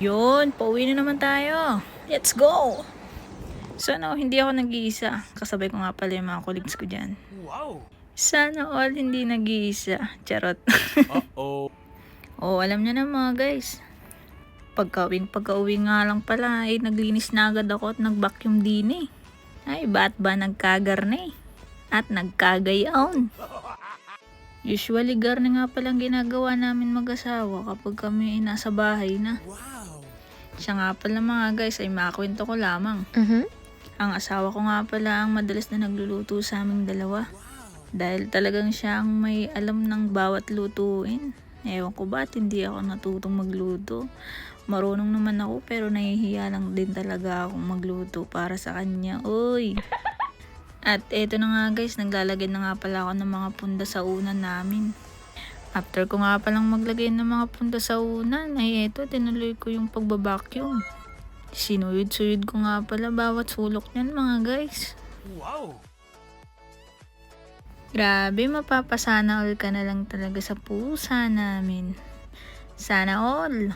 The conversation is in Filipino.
Yun, pauwi na naman tayo. Let's go! Sana hindi ako nag-iisa. Kasabay ko nga pala yung mga colleagues ko dyan. Wow! Sana all hindi nag-iisa. Charot. Uh-oh. Oh, alam niyo na mga guys. Pagka-uwi nga lang pala, ay naglinis na agad ako at nag-vacuum din eh. Ay, ba't ba nagkagarne? At nagkagayaon. Usually, garne nga palang ginagawa namin mag-asawa kapag kami ay nasa bahay na. Wow! Siya nga pala mga guys ay makakwento ko lamang. Ang asawa ko nga pala ang madalas na nagluluto sa aming dalawa. Dahil talagang siya ang may alam ng bawat lutuin. Ewan ko ba't hindi ako natutong magluto. Marunong naman ako pero nahihiya lang din talaga akong magluto para sa kanya. Uy! At eto na nga guys, naglalagay na nga pala ako ng mga punda sa unan namin. After ko nga palang maglagay ng mga punda sa unan, ay eto, tinuloy ko yung pagbabacuum. Sinuyod-suyod ko nga pala bawat sulok niyan mga guys. Wow! Grabe, mapapasana all ka na lang talaga sa pusa namin. Sana all.